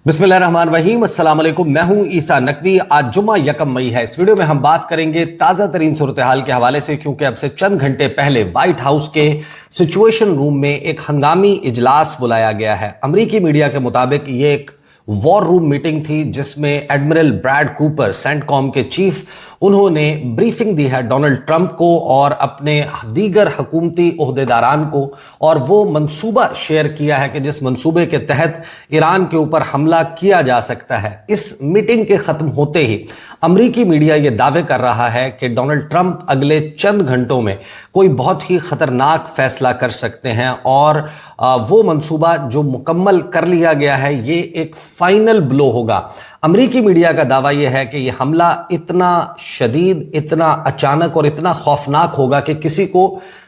बिस्मिल्लाहिर्रहमानिर्रहीम, अस्सलाम वालेकुम। मैं हूं ईसा नकवी। आज जुम्मा 1 मई है। इस वीडियो में हम बात करेंगे ताज़ा तरीन सूरत हाल के हवाले से, क्योंकि अब से चंद घंटे पहले व्हाइट हाउस के सिचुएशन रूम में एक हंगामी इजलास बुलाया गया है। अमरीकी मीडिया के मुताबिक ये एक वॉर रूम मीटिंग थी जिसमें एडमिरल ब्रैड कूपर, सेंटकॉम के चीफ, उन्होंने ब्रीफिंग दी है डोनाल्ड ट्रंप को और अपने दीगर हुकूमती ओहदेदारान को, और वो मंसूबा शेयर किया है कि जिस मंसूबे के तहत ईरान के ऊपर हमला किया जा सकता है। इस मीटिंग के खत्म होते ही अमरीकी मीडिया ये दावे कर रहा है कि डोनाल्ड ट्रंप अगले चंद घंटों में कोई बहुत ही खतरनाक फैसला कर सकते हैं, और वो मंसूबा जो मुकम्मल कर लिया गया है ये एक फाइनल ब्लो होगा। अमरीकी मीडिया का दावा यह है कि यह हमला इतना शदीद, इतना अचानक और इतना खौफनाक होगा कि किसी को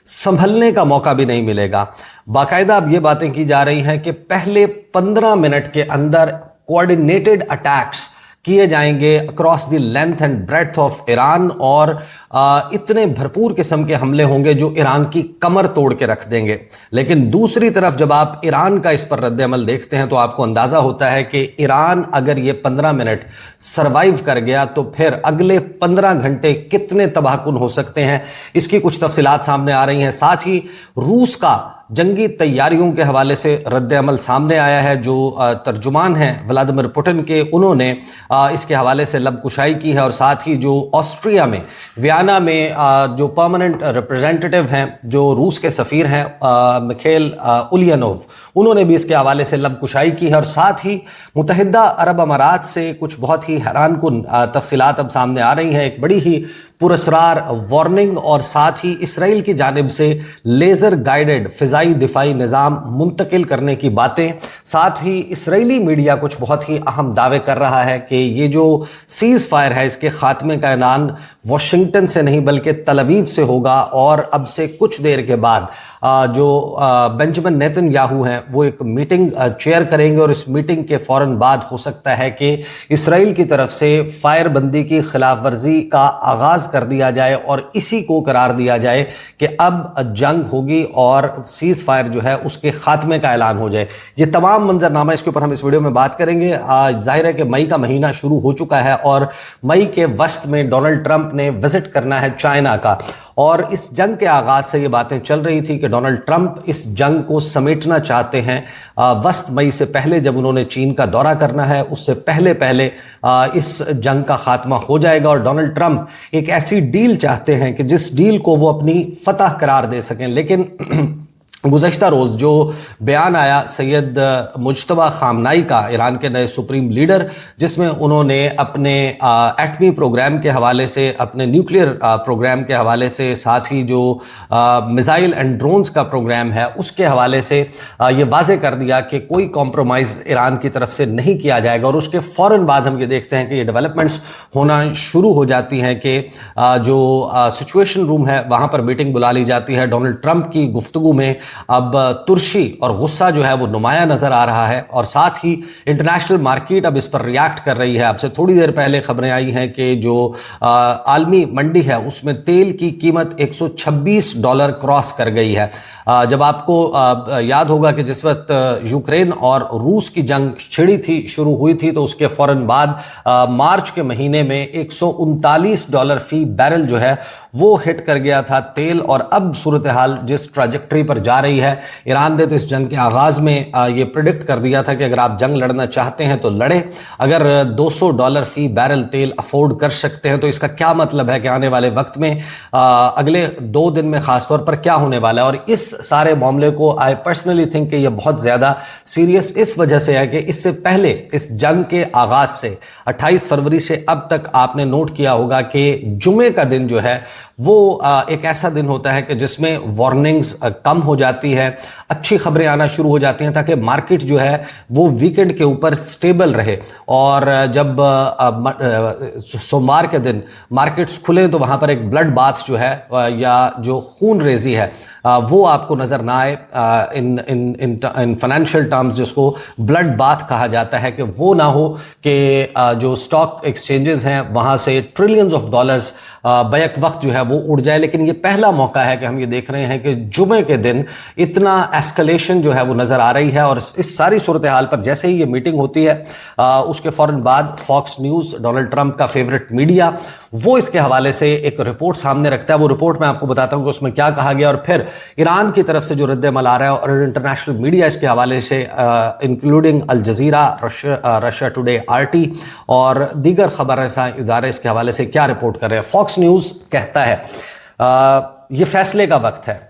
संभलने का मौका भी नहीं मिलेगा। बाकायदा अब ये बातें की जा रही हैं कि पहले 15 मिनट के अंदर कोऑर्डिनेटेड अटैक्स किए जाएंगे across the length and breadth of Iran, और इतने भरपूर किस्म के हमले होंगे जो ईरान की कमर तोड़ के रख देंगे। लेकिन दूसरी तरफ जब आप ईरान का इस पर रद्द-ए-अमल देखते हैं तो आपको अंदाजा होता है कि ईरान अगर ये 15 मिनट सरवाइव कर गया तो फिर अगले 15 घंटे कितने तबाहकुन हो सकते हैं, इसकी कुछ तफसीलात सामने आ रही हैं। साथ ही रूस का जंगी तैयारियों के हवाले से रद्द-ए-अमल सामने आया है। जो तर्जुमान हैं व्लादिमीर पुतिन के, उन्होंने इसके हवाले से लबकुशाई की है, और साथ ही जो ऑस्ट्रिया में वियना में जो परमानेंट रिप्रेजेंटेटिव हैं, जो रूस के सफ़ीर हैं मिखेल उलियनोव, उन्होंने भी इसके हवाले से लबकुशाई की है। और साथ ही मुत्तहिदा अरब अमारात से कुछ बहुत ही हैरानकुन तफसीलात अब सामने आ रही हैं। एक बड़ी ही पुरस्रार वार्निंग, और साथ ही इसराइल की जानिब से लेज़र गाइडेड फ़िज़ाई दिफाई निज़ाम मुंतकिल करने की बातें। साथ ही इसराइली मीडिया कुछ बहुत ही अहम दावे कर रहा है कि ये जो सीज़ फायर है इसके खात्मे का ऐलान वाशिंगटन से नहीं बल्कि तल अवीव से होगा, और अब से कुछ देर के बाद जो बेंजामिन नेतन्याहू हैं वो एक मीटिंग चेयर करेंगे, और इस मीटिंग के फौरन बाद हो सकता है कि इसराइल की तरफ से फायर बंदी की खिलाफ वर्जी का आगाज कर दिया जाए, और इसी को करार दिया जाए कि अब जंग होगी और सीज फायर जो है उसके खात्मे का ऐलान हो जाए। ये तमाम मंजरनामा इसके ऊपर हम इस वीडियो में बात करेंगे। जाहिर है कि मई का महीना शुरू हो चुका है, और मई के वस्त में डोनाल्ड ट्रंप ने विजिट करना है चाइना का, और इस जंग के आगाज से ये बातें चल रही थी कि डोनाल्ड ट्रंप इस जंग को समेटना चाहते हैं वस्त मई से पहले, जब उन्होंने चीन का दौरा करना है उससे पहले पहले इस जंग का खात्मा हो जाएगा। और डोनाल्ड ट्रंप एक ऐसी डील चाहते हैं कि जिस डील को वो अपनी फतह करार दे सकें। लेकिन गुज़श्ता रोज़ जो बयान आया सैयद मुज्तबा खामनाई का, ईरान के नए सुप्रीम लीडर, जिसमें उन्होंने अपने एटमी प्रोग्राम के हवाले से, अपने न्यूक्लियर प्रोग्राम के हवाले से, साथ ही जो मिसाइल एंड ड्रोन्स का प्रोग्राम है उसके हवाले से ये वाज़े कर दिया कि कोई कॉम्प्रोमाइज़ ईरान की तरफ से नहीं किया जाएगा। और उसके फ़ौरन बाद हम ये देखते हैं कि ये डेवलपमेंट्स होना शुरू हो जाती हैं कि जो सिचुएशन रूम है वहाँ पर मीटिंग बुला ली जाती है। डोनाल्ड ट्रंप की गुफ्तगू में अब तुर्शी और गुस्सा जो है वो नुमाया नजर आ रहा है, और साथ ही इंटरनेशनल मार्केट अब इस पर रिएक्ट कर रही है। अब से थोड़ी देर पहले खबरें आई हैं कि जो आलमी मंडी है उसमें तेल की कीमत $126 क्रॉस कर गई है। जब आपको याद होगा कि जिस वक्त यूक्रेन और रूस की जंग छिड़ी थी, शुरू हुई थी, तो उसके फौरन बाद मार्च के महीने में $139 फी बैरल जो है वो हिट कर गया था तेल। और अब सूरत हाल जिस ट्रैजेक्टरी पर जा रही है, ईरान ने तो इस जंग के आगाज में ये प्रिडिक्ट कर दिया था कि अगर आप जंग लड़ना चाहते हैं तो लड़े, अगर $200 फी बैरल तेल अफोर्ड कर सकते हैं तो इसका क्या मतलब है कि आने वाले वक्त में अगले 2 दिन में खासतौर पर क्या होने वाला है। और इस सारे मामले को आई पर्सनली थिंक कि ये बहुत ज्यादा सीरियस इस वजह से है कि इससे पहले इस जंग के आगाज से 28 फरवरी से अब तक आपने नोट किया होगा कि जुमे का दिन जो है वो एक ऐसा दिन होता है कि जिसमें वार्निंग्स कम हो जाती है, अच्छी खबरें आना शुरू हो जाती हैं, ताकि मार्केट जो है वो वीकेंड के ऊपर स्टेबल रहे। और जब सोमवार के दिन मार्केट्स खुले तो वहाँ पर एक ब्लड बाथ जो है या जो खून रेजी है वो आपको नजर ना आए। इन फाइनेंशियल टर्म्स जिसको ब्लड बाथ कहा जाता है, कि वो ना हो कि जो स्टॉक एक्सचेंजेस हैं वहाँ से ट्रिलियंस ऑफ डॉलर्स बैक वक्त जो है वो उड़ जाए, लेकिन ये पहला मौका है कि हम ये देख रहे हैं कि जुमे के दिन इतना एस्केलेशन जो है वो नजर आ रही है। और इस सारी सूरत हाल पर जैसे ही ये मीटिंग होती है उसके फौरन बाद फॉक्स न्यूज, डोनाल्ड ट्रंप का फेवरेट मीडिया, वो इसके हवाले से एक रिपोर्ट सामने रखता है। वो रिपोर्ट मैं आपको बताता हूं कि उसमें क्या कहा गया और फिर ईरान की तरफ से जो रद्द-ए-अमल आ रहा है और इंटरनेशनल मीडिया इसके हवाले से इंक्लूडिंग अल जजीरा, रशिया टुडे, RT और दीगर खबर इदारे इसके हवाले से क्या रिपोर्ट कर रहे हैं। फॉक्स न्यूज कहता है ये फैसले का वक्त है,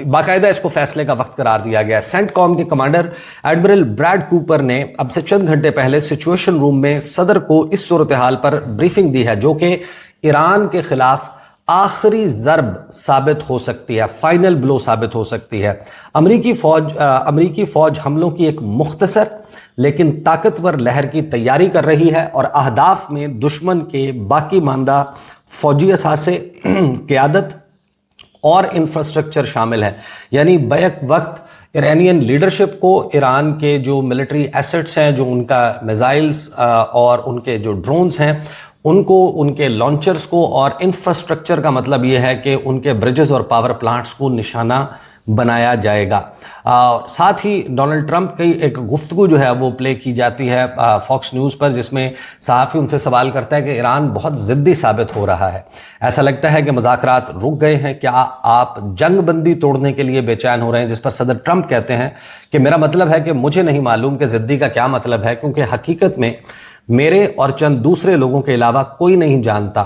बाकायदा इसको फैसले का वक्त करार दिया गया। सेंटकॉम के कमांडर एडमिरल ब्रैड कूपर ने अब से चंद घंटे पहले सिचुएशन रूम में सदर को इस सूरत हाल पर ब्रीफिंग दी है, जो कि ईरान के खिलाफ आखिरी ज़र्ब साबित हो सकती है, फाइनल ब्लो साबित हो सकती है। अमरीकी फौज हमलों की एक मुख्तसर लेकिन ताकतवर लहर की तैयारी कर रही है और अहदाफ में दुश्मन के बाकी मानदा फौजी असासे, क़यादत और इंफ्रास्ट्रक्चर शामिल है। यानी बैक वक्त ईरानियन लीडरशिप को ईरान के जो मिलिट्री एसेट्स हैं, जो उनका मिसाइल्स और उनके जो ड्रोन्स हैं, उनको, उनके लॉन्चर्स को और इंफ्रास्ट्रक्चर का मतलब यह है कि उनके ब्रिजेस और पावर प्लांट्स को निशाना बनाया जाएगा। साथ ही डोनाल्ड ट्रंप की एक गुफ्तगू जो है वो प्ले की जाती है फॉक्स न्यूज़ पर, जिसमें सहाफ़ी उनसे सवाल करता है कि ईरान बहुत ज़िद्दी साबित हो रहा है, ऐसा लगता है कि मुज़ाकरात रुक गए हैं, क्या आप जंग बंदी तोड़ने के लिए बेचैन हो रहे हैं? जिस पर सदर ट्रंप कहते हैं कि मेरा मतलब है कि मुझे नहीं मालूम कि ज़िद्दी का क्या मतलब है, क्योंकि हकीकत में मेरे और चंद दूसरे लोगों के अलावा कोई नहीं जानता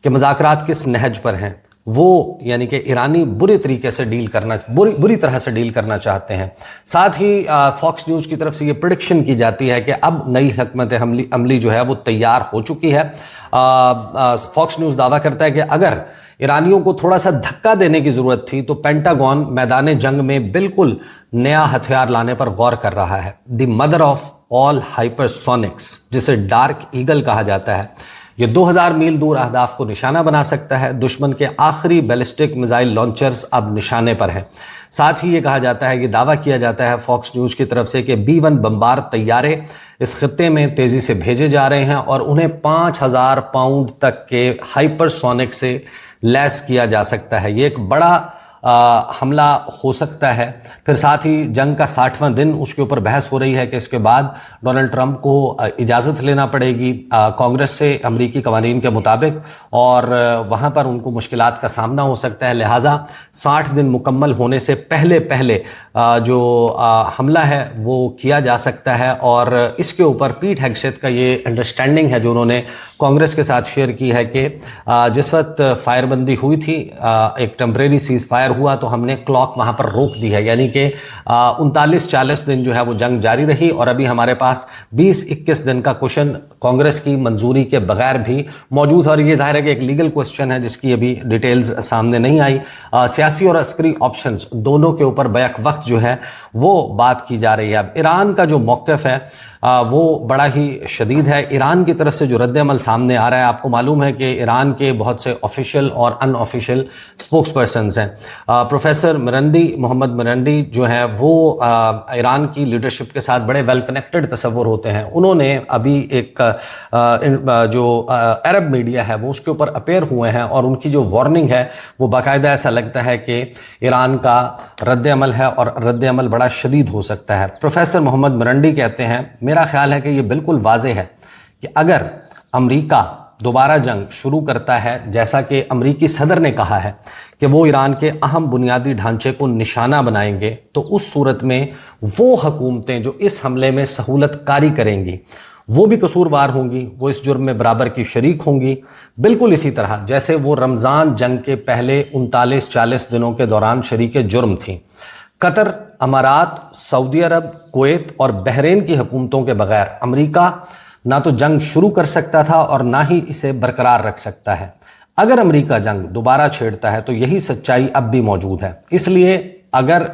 कि मुज़ाकरात किस नहज पर हैं। वो यानी कि ईरानी बुरी तरह से डील करना चाहते हैं। साथ ही फॉक्स न्यूज़ की तरफ से ये प्रेडिक्शन की जाती है कि अब नई हिकमत अमली जो है वो तैयार हो चुकी है। फॉक्स न्यूज़ दावा करता है कि अगर ईरानियों को थोड़ा सा धक्का देने की ज़रूरत थी तो पेंटागन मैदान जंग में बिल्कुल नया हथियार लाने पर गौर कर रहा है। The mother of all hypersonics, जिसे डार्क ईगल कहा जाता है, ये 2000 मील दूर अहदाफ को निशाना बना सकता है। दुश्मन के आखिरी बैलिस्टिक मिसाइल लॉन्चर्स अब निशाने पर हैं। साथ ही ये कहा जाता है, ये दावा किया जाता है फॉक्स न्यूज़ की तरफ से कि B-1 बम्बार तैयारे इस खित्ते में तेज़ी से भेजे जा रहे हैं और उन्हें 5000 पाउंड तक के हाइपरसोनिक से लैस किया जा सकता है। ये एक बड़ा हमला हो सकता है। फिर साथ ही जंग का 60वां दिन, उसके ऊपर बहस हो रही है कि इसके बाद डोनाल्ड ट्रंप को इजाज़त लेना पड़ेगी कांग्रेस से अमरीकी कवानीन के मुताबिक, और वहाँ पर उनको मुश्किलात का सामना हो सकता है। लिहाजा 60 दिन मुकम्मल होने से पहले जो हमला है वो किया जा सकता है। और इसके ऊपर पीट हेगसेथ का ये अंडरस्टैंडिंग है जो उन्होंने कांग्रेस के साथ शेयर की है कि जिस वक्त फायरबंदी हुई थी, एक टेम्परेरी सीज फायर हुआ, तो हमने क्लॉक वहां पर रोक दी है, यानी कि 39-40 दिन जो है वो जंग जारी रही और अभी हमारे पास 20-21 दिन का कुशन कांग्रेस की मंजूरी के बगैर भी मौजूद है। और ये जाहिर है कि एक लीगल क्वेश्चन है जिसकी अभी डिटेल्स सामने नहीं आई। सियासी और अस्करी ऑप्शंस दोनों के ऊपर बैक वक्त जो है वो बात की जा रही है। अब ईरान का जो मौक़िफ़ है वो बड़ा ही शदीद है। ईरान की तरफ से जो रद्द-ए-अमल सामने आ रहा है, आपको मालूम है कि ईरान के बहुत से ऑफिशियल और अनऑफिशियल स्पोक्स पर्सनस हैं। प्रोफेसर मोहम्मद मिरंडी जो है वो ईरान की लीडरशिप के साथ बड़े वेल कनेक्टेड तस्वुर होते हैं। उन्होंने अभी एक जो अरब मीडिया है वो उसके ऊपर अपेयर हुए हैं और उनकी जो वार्निंग है वो बाकायदा ऐसा लगता है कि ईरान का रद्द-ए-अमल है और रद्द-ए-अमल बड़ा शदीद हो सकता है। प्रोफेसर मोहम्मद मिरंडी कहते हैं, मेरा ख्याल है कि ये बिल्कुल वाज़ेह है कि अगर अमेरिका दोबारा जंग शुरू करता है, जैसा कि अमेरिकी सदर ने कहा है कि वो ईरान के अहम बुनियादी ढांचे को निशाना बनाएंगे, तो उस सूरत में वो हुकूमतें जो इस हमले में सहूलत कारी करेंगी वो भी कसूरवार होंगी, वो इस जुर्म में बराबर की शरीक होंगी। बिल्कुल इसी तरह जैसे वो रमज़ान जंग के पहले 39-40 दिनों के दौरान शरीक जुर्म थी। कतर, अमारात, सऊदी अरब, कुवैत और बहरीन की हुकूमतों के बगैर अमेरिका ना तो जंग शुरू कर सकता था और ना ही इसे बरकरार रख सकता है। अगर अमेरिका जंग दोबारा छेड़ता है तो यही सच्चाई अब भी मौजूद है। इसलिए अगर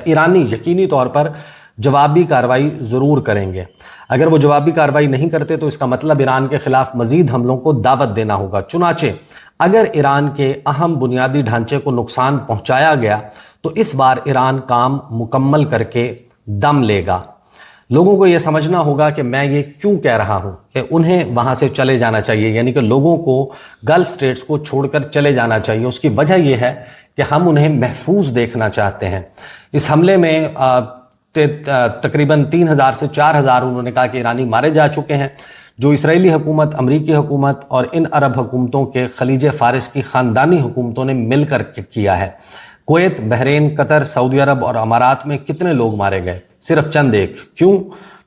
ईरानी यकीनी तौर पर जवाबी कार्रवाई ज़रूर करेंगे, अगर वो जवाबी कार्रवाई नहीं करते तो इसका मतलब ईरान के खिलाफ मजीद हमलों को दावत देना होगा। चुनाचे अगर ईरान के अहम बुनियादी ढांचे को नुकसान पहुंचाया गया तो इस बार ईरान काम मुकम्मल करके दम लेगा। लोगों को यह समझना होगा कि मैं ये क्यों कह रहा हूं कि उन्हें वहां से चले जाना चाहिए, यानी कि लोगों को गल्फ स्टेट्स को छोड़कर चले जाना चाहिए। उसकी वजह यह है कि हम उन्हें महफूज देखना चाहते हैं। इस हमले में तकरीबन 3,000 से 4,000 उन्होंने कहा कि ईरानी मारे जा चुके हैं, जो इजरायली हुकूमत, अमरीकी हुकूमत और इन अरब हुकूमतों के खलीज फारिस की ख़ानदानी हुकूमतों ने मिलकर किया है। कुवैत, बहरीन, कतर, सऊदी अरब और अमारात में कितने लोग मारे गए? सिर्फ चंद एक। क्यों?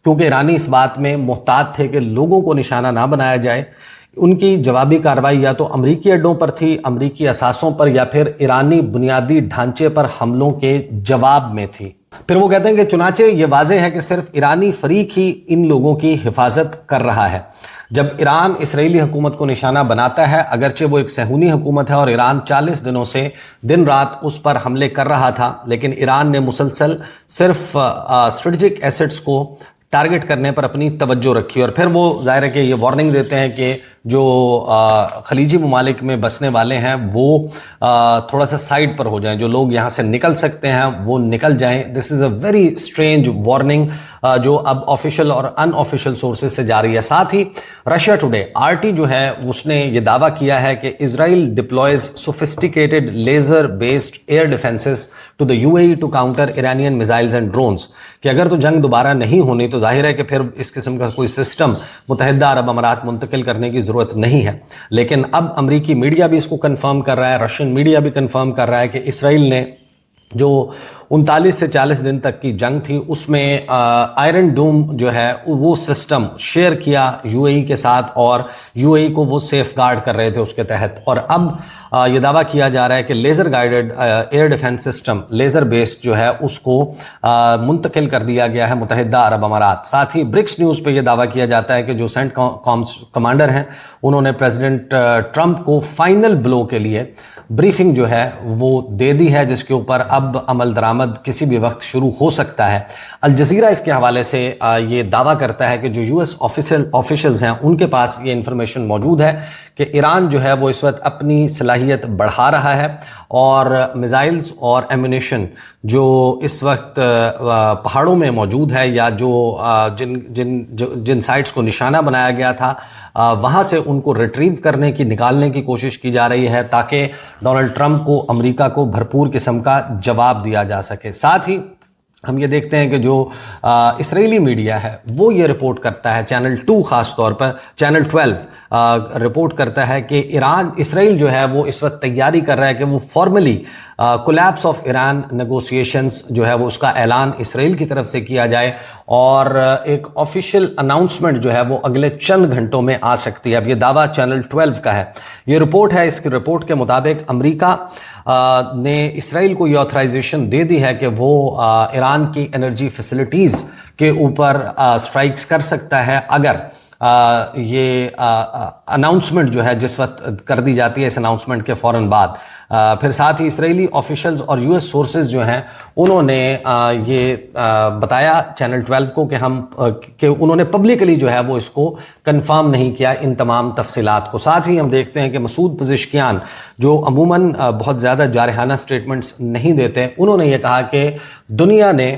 क्योंकि ईरानी इस बात में मुहतात थे कि लोगों को निशाना ना बनाया जाए। उनकी जवाबी कार्रवाई या तो अमरीकी अड्डों पर थी, अमरीकी असासों पर, या फिर ईरानी बुनियादी ढांचे पर हमलों के जवाब में थी। फिर वो कहते हैं कि चुनाचे ये वाज़ेह है कि सिर्फ ईरानी फरीक ही इन लोगों की हिफाजत कर रहा है। जब ईरान इसराइली हुकूमत को निशाना बनाता है, अगरचे वो एक सहूनी हुकूमत है और ईरान 40 दिनों से दिन रात उस पर हमले कर रहा था, लेकिन ईरान ने मुसलसल सिर्फ स्ट्रेटेजिक एसेट्स को टारगेट करने पर अपनी तवज्जो रखी। और फिर वो जाहिर है कि ये वार्निंग देते हैं कि जो खलीजी ममालिक में बसने वाले हैं वो थोड़ा सा साइड पर हो जाएं, जो लोग यहाँ से निकल सकते हैं वो निकल जाएं। This is a very strange warning जो अब ऑफिशियल और अनऑफिशियल सोर्सेज से जारी है। साथ ही रशिया टुडे RT जो है उसने ये दावा किया है कि Israel deploys sophisticated laser based air defences to the UAE to counter Iranian missiles and drones, कि अगर तो जंग दोबारा नहीं होनी तो जाहिर है कि फिर इस किस्म का कोई सिस्टम मुत्तहिदा अरब अमारात मुंतकिल करने की ज़रूरत नहीं है। लेकिन अब अमरीकी मीडिया भी इसको कंफर्म कर रहा है, रशियन मीडिया भी कंफर्म कर रहा है कि इसराइल ने जो 39 से 40 दिन तक की जंग थी उसमें आयरन डूम जो है वो सिस्टम शेयर किया UAE के साथ, और UAE को वो सेफ गार्ड कर रहे थे उसके तहत। और अब ये दावा किया जा रहा है कि laser guided air defence system, laser based जो है उसको मुंतकिल कर दिया गया है मुत्तहिदा अरब अमारात। साथ ही ब्रिक्स न्यूज़ पे ये दावा किया जाता है कि जो सेंट कॉम्स कमांडर हैं उन्होंने प्रेसिडेंट ट्रंप को फाइनल ब्लो के लिए ब्रीफिंग जो है वो दे दी है, जिसके ऊपर अब अमल दरामद किसी भी वक्त शुरू हो सकता है। अल जज़ीरा इसके हवाले से ये दावा करता है कि जो US ऑफिशियल्स हैं उनके पास ये इंफॉर्मेशन मौजूद है कि ईरान जो है वो इस वक्त अपनी सलाहियत बढ़ा रहा है और मिसाइल्स और एम्यूनेशन जो इस वक्त पहाड़ों में मौजूद है या जो जिन साइट्स को निशाना बनाया गया था वहाँ से उनको रिट्रीव करने की, निकालने की कोशिश की जा रही है ताकि डोनाल्ड ट्रंप को, अमेरिका को भरपूर किस्म का जवाब दिया जा सके। साथ ही हम ये देखते हैं कि जो इसराइली मीडिया है वो ये रिपोर्ट करता है, चैनल 2 खास तौर पर, चैनल 12 रिपोर्ट करता है कि इसराइल जो है वो इस वक्त तैयारी कर रहा है कि वो formally collapse of Iran negotiations जो है वो उसका ऐलान इसराइल की तरफ से किया जाए और एक ऑफिशियल अनाउंसमेंट जो है वो अगले चंद घंटों में आ सकती है। अब ये दावा चैनल 12 का है, ये रिपोर्ट है। इसकी रिपोर्ट के मुताबिक अमेरिका ने इसराइल को ये ऑथराइजेशन दे दी है कि वो ईरान की एनर्जी फैसिलिटीज़ के ऊपर स्ट्राइक्स कर सकता है अगर ये अनाउंसमेंट जो है जिस वक्त कर दी जाती है, इस अनाउंसमेंट के फ़ौरन बाद। फिर साथ ही इसराइली ऑफिशियल्स और US सोर्सेज जो हैं उन्होंने ये बताया चैनल 12 को कि उन्होंने पब्लिकली जो है वो इसको कंफर्म नहीं किया इन तमाम तफसीलात को। साथ ही हम देखते हैं कि मसूद पज़ेश्कियान जो अमूमन बहुत ज़्यादा जारहाना स्टेटमेंट्स नहीं देते, उन्होंने ये कहा कि दुनिया ने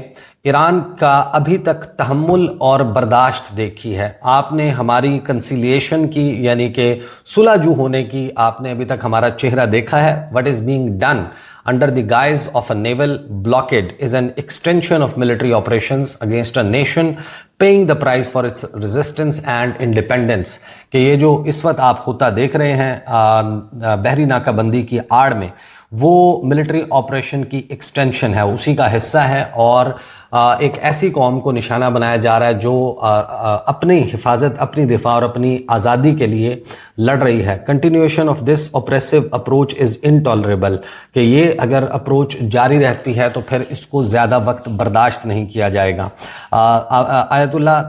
ईरान का अभी तक तहम्मुल और बर्दाश्त देखी है, आपने हमारी कंसिलिएशन की यानी कि सुलहजू होने की आपने अभी तक हमारा चेहरा देखा है। What is being done under the guise of a naval blockade is an extension of military operations against a nation paying the price for its resistance and independence। कि ये जो इस वक्त आप होता देख रहे हैं बहरी नाकाबंदी की आड़ में, वो मिलिट्री ऑपरेशन की एक्सटेंशन है, उसी का हिस्सा है और एक ऐसी कौम को निशाना बनाया जा रहा है जो अपनी हिफाजत, अपनी दिफा और अपनी आज़ादी के लिए लड़ रही है। Continuation of this oppressive approach is intolerable, कि ये अगर अप्रोच जारी रहती है तो फिर इसको ज़्यादा वक्त बर्दाश्त नहीं किया जाएगा। आयतुल्लाह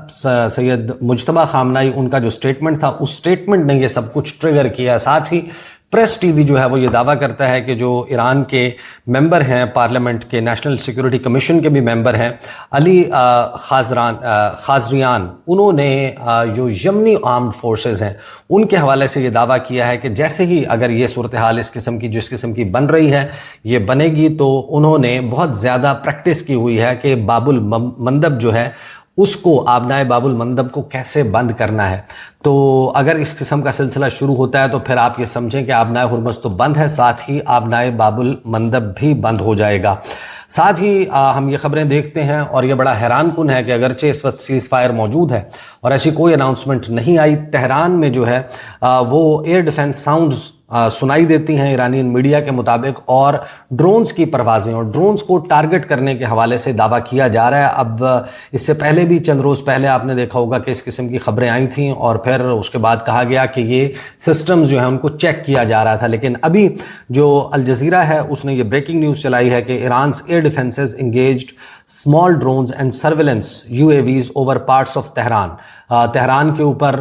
सैयद मुज्तबा खामनाई, उनका जो स्टेटमेंट था उस स्टेटमेंट ने ये सब कुछ ट्रिगर किया। साथ ही प्रेस टीवी जो है वो ये दावा करता है कि जो ईरान के मेंबर हैं पार्लियामेंट के, नेशनल सिक्योरिटी कमीशन के भी मेंबर हैं, अली खाजरियान, उन्होंने जो यमनी आर्म्ड फोर्सेस हैं उनके हवाले से ये दावा किया है कि जैसे ही अगर ये सूरत हाल इस किस्म की जिस किस्म की बन रही है ये बनेगी तो उन्होंने बहुत ज़्यादा प्रैक्टिस की हुई है कि बाबुल मंदब जो है उसको आबनाए बाबुल मंदब को कैसे बंद करना है। तो अगर इस किस्म का सिलसिला शुरू होता है तो फिर आप ये समझें कि आबनाए हुर्मुज़ तो बंद है, साथ ही आबनाए बाबुल मंदब भी बंद हो जाएगा। साथ ही हम ये खबरें देखते हैं और ये बड़ा हैरान कुन है कि अगरचे इस वक्त सीज़ फायर मौजूद है और ऐसी कोई अनाउंसमेंट नहीं आई, तेहरान में जो है वो एयर डिफेंस साउंड्स सुनाई देती हैं ईरानियन मीडिया के मुताबिक, और ड्रोन्स की परवाज़ें और ड्रोन्स को टारगेट करने के हवाले से दावा किया जा रहा है। अब इससे पहले भी चंद रोज़ पहले आपने देखा होगा कि इस किस्म की खबरें आई थीं और फिर उसके बाद कहा गया कि ये सिस्टम्स जो है उनको चेक किया जा रहा था। लेकिन अभी जो अल जज़ीरा है उसने ये ब्रेकिंग न्यूज़ चलाई है कि Iran's air defences engaged small drones and surveillance UAVs over parts of Tehran. Tehran के ऊपर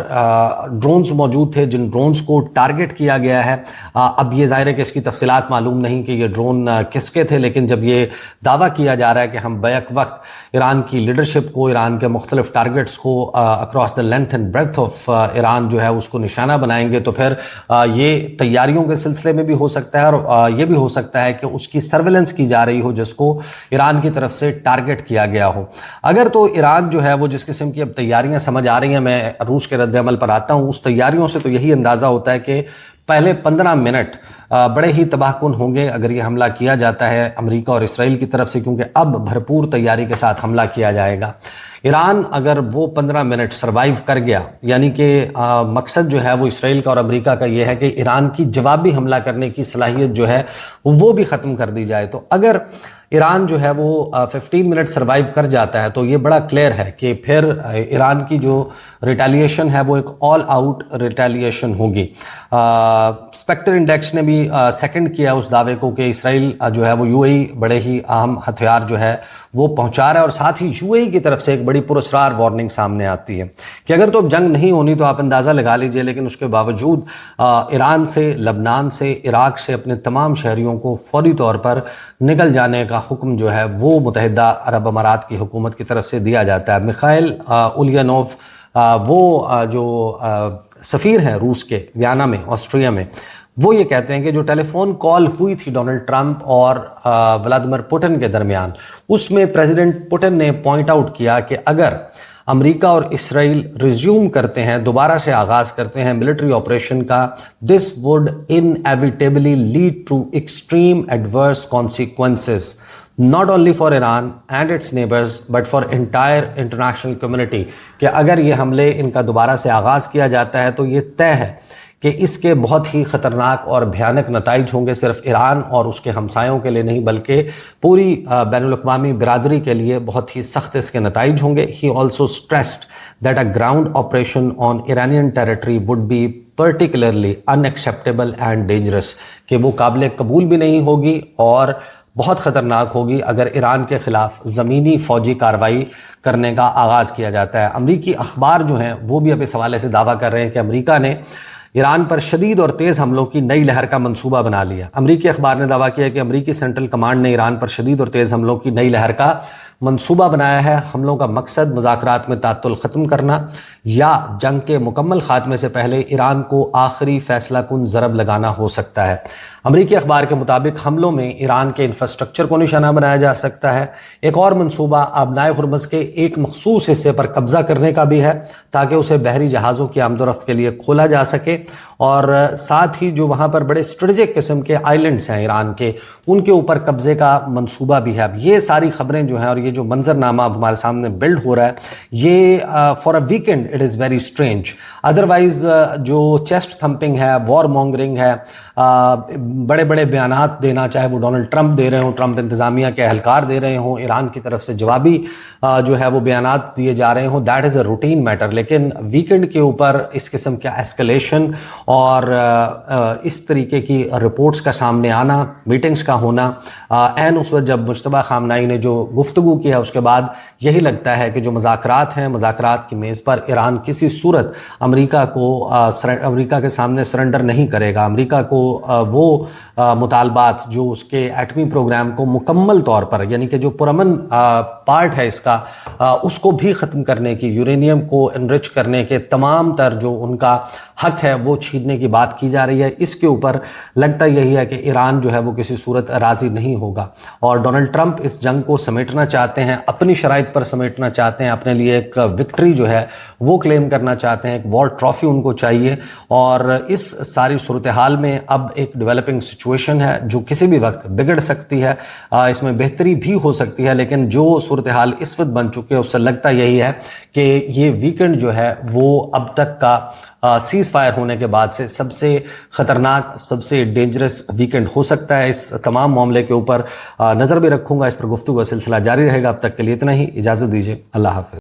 ड्रोन्स मौजूद थे जिन ड्रोन्स को टारगेट किया गया है। अब ये ज़ाहिर है कि इसकी तफसीलात मालूम नहीं कि ये ड्रोन किसके थे, लेकिन जब ये दावा किया जा रहा है कि हम बैक वक्त ईरान की लीडरशिप को, ईरान के मुख्तलिफ टारगेट्स को across the length and breadth of Iran जो है उसको निशाना बनाएंगे, तो फिर ये तैयारियों के सिलसिले में भी हो सकता है और ये भी हो सकता है कि उसकी सर्विलेंस की जा रही हो जिसको ईरान की तरफ से टारगेट किया गया हो। अगर तो ईरान जो है वो जिस किस्म की अब तैयारियां समझ आ रही हैं, मैं रूस के रद्द अमल पर आता हूं, उस तैयारियों से तो यही अंदाज़ा होता है कि पहले 15 मिनट बड़े ही तबाहकुन होंगे अगर ये हमला किया जाता है अमेरिका और इसराइल की तरफ से, क्योंकि अब भरपूर तैयारी के साथ हमला किया जाएगा। ईरान अगर वो 15 मिनट सरवाइव कर गया, यानी कि मकसद जो है वो इसराइल का और अमेरिका का ये है कि ईरान की जवाबी हमला करने की सलाहियत जो है वो भी ख़त्म कर दी जाए। तो अगर ईरान जो है वो 15 मिनट सरवाइव कर जाता है तो ये बड़ा क्लियर है कि फिर ईरान की जो रिटेलिएशन है वो एक ऑल आउट रिटेलिएशन होगी। स्पेक्टर इंडेक्स ने भी सेकंड किया उस दावे को कि इसराइल जो है वो यूएई बड़े ही अहम हथियार जो है वो पहुंचा रहा है, और साथ ही यूएई की तरफ से एक बड़ी पुरस्कार वार्निंग सामने आती है कि अगर तो अब जंग नहीं होनी तो आप अंदाज़ा लगा लीजिए, लेकिन उसके बावजूद ईरान से, लबनान से, इराक से अपने तमाम शहरियों को फौरी तौर पर निकल जाने का हुक्म जो है वो मुत्तहिदा अरब अमारात की हुकूमत की तरफ से दिया जाता है। मिखाइल उलियानोव वो जो सफ़ीर हैं रूस के वियना में, ऑस्ट्रिया में, वो ये कहते हैं कि जो टेलीफोन कॉल हुई थी डोनाल्ड ट्रंप और व्लादिमीर पुतिन के दरमियान, उसमें प्रेसिडेंट पुतिन ने पॉइंट आउट किया कि अगर अमेरिका और इसराइल रिज्यूम करते हैं, दोबारा से आगाज़ करते हैं मिलिट्री ऑपरेशन का, this would inevitably lead to extreme adverse consequences not only for Iran and its neighbors but for entire international community। कि अगर ये हमले इनका दोबारा से आगाज़ किया जाता है तो ये तय है कि इसके बहुत ही ख़तरनाक और भयानक नताइज होंगे, सिर्फ ईरान और उसके हमसायों के लिए नहीं बल्कि पूरी बैनुल-अक़वामी बिरादरी के लिए बहुत ही सख्त इसके नताइज होंगे। He also stressed that a ground operation on Iranian territory would be particularly unacceptable and dangerous, कि वो काबिल कबूल भी नहीं होगी और बहुत ख़तरनाक होगी अगर ईरान के ख़िलाफ़ ज़मीनी फ़ौजी कार्रवाई करने का आगाज़ किया जाता है। अमरीकी अखबार जो हैं वो भी अब इस हवाले से दावा कर रहे हैं कि अमरीका ने ईरान पर शदीद और तेज़ हमलों की नई लहर का मंसूबा बना लिया। अमरीकी अखबार ने दावा किया कि अमरीकी सेंट्रल कमांड ने ईरान पर शदीद और तेज़ हमलों की नई लहर का मंसूबा बनाया है। हमलों का मकसद मुज़ाकरात में तात्तुल ख़त्म करना या जंग के मुकम्मल खात्मे से पहले ईरान को आखिरी फैसला कुन ज़रब लगाना हो सकता है। अमरीकी अखबार के मुताबिक हमलों में ईरान के इंफ्रास्ट्रक्चर को निशाना बनाया जा सकता है। एक और मंसूबा आबनाए हुर्मुज़ के एक मखसूस हिस्से पर कब्ज़ा करने का भी है ताकि उसे बहरी जहाज़ों की आमदोरफ्त के लिए खोला जा सके, और साथ ही जो वहाँ पर बड़े स्ट्रेटेजिक किस्म के आइलैंड्स हैं ईरान के, उनके ऊपर कब्ज़े का मंसूबा भी है। अब ये सारी खबरें जो हैं और ये जो मंजरनामा अब हमारे सामने बिल्ड हो रहा है, ये for a weekend it is very strange. Otherwise जो चेस्ट थम्पिंग है, वॉर मॉन्गरिंग है, बड़े बड़े बयानात देना, चाहे वो डोनाल्ड ट्रंप दे रहे हों, ट्रंप इंतज़ामिया के अहलकार दे रहे हों, ईरान की तरफ से जवाबी जो है वो बयानात दिए जा रहे हों, that is a routine matter. लेकिन वीकेंड के ऊपर इस किस्म का एस्केलेशन और इस तरीके की रिपोर्ट्स का सामने आना, मीटिंग्स का होना, एन उस वक्त जब मुश्तबा खामनाई ने जो गुफ्तगू की है उसके बाद यही लगता है कि जो मुज़ाकरात हैं, मुज़ाकरात की मेज़ पर ईरान किसी सूरत अमेरिका के सामने सरेंडर नहीं करेगा। अमेरिका को वो मुतालबात जो उसके एटमी प्रोग्राम को मुकम्मल तौर पर, यानी कि जो पुरअमन पार्ट है इसका, उसको भी ख़त्म करने की, यूरेनियम को एनरिच करने के तमाम तर जो उनका हक है वो छीनने की बात की जा रही है। इसके ऊपर लगता यही है कि ईरान जो है वो किसी सूरत राज़ी नहीं होगा और डोनाल्ड ट्रंप इस जंग को समेटना चाहते चाहते हैं, अपनी शराइत पर समेटना चाहते हैं, अपने लिए एक विक्ट्री जो है वो क्लेम करना चाहते हैं, एक वर्ल्ड ट्रॉफी उनको चाहिए। और इस सारी सूरत हाल में अब एक डेवलपिंग सिचुएशन है जो किसी भी वक्त बिगड़ सकती है, इसमें बेहतरी भी हो सकती है, लेकिन जो सूरत हाल इस वक्त बन चुकी है उससे लगता यही है कि ये वीकेंड जो है वो अब तक का सीज फायर होने के बाद से सबसे खतरनाक, सबसे डेंजरस वीकेंड हो सकता है। इस तमाम मामले के ऊपर नजर भी रखूंगा, इस पर गुफ्तगू का सिलसिला जारी रहेगा। अब तक के लिए इतना ही, इजाजत दीजिए, अल्लाह हाफिज।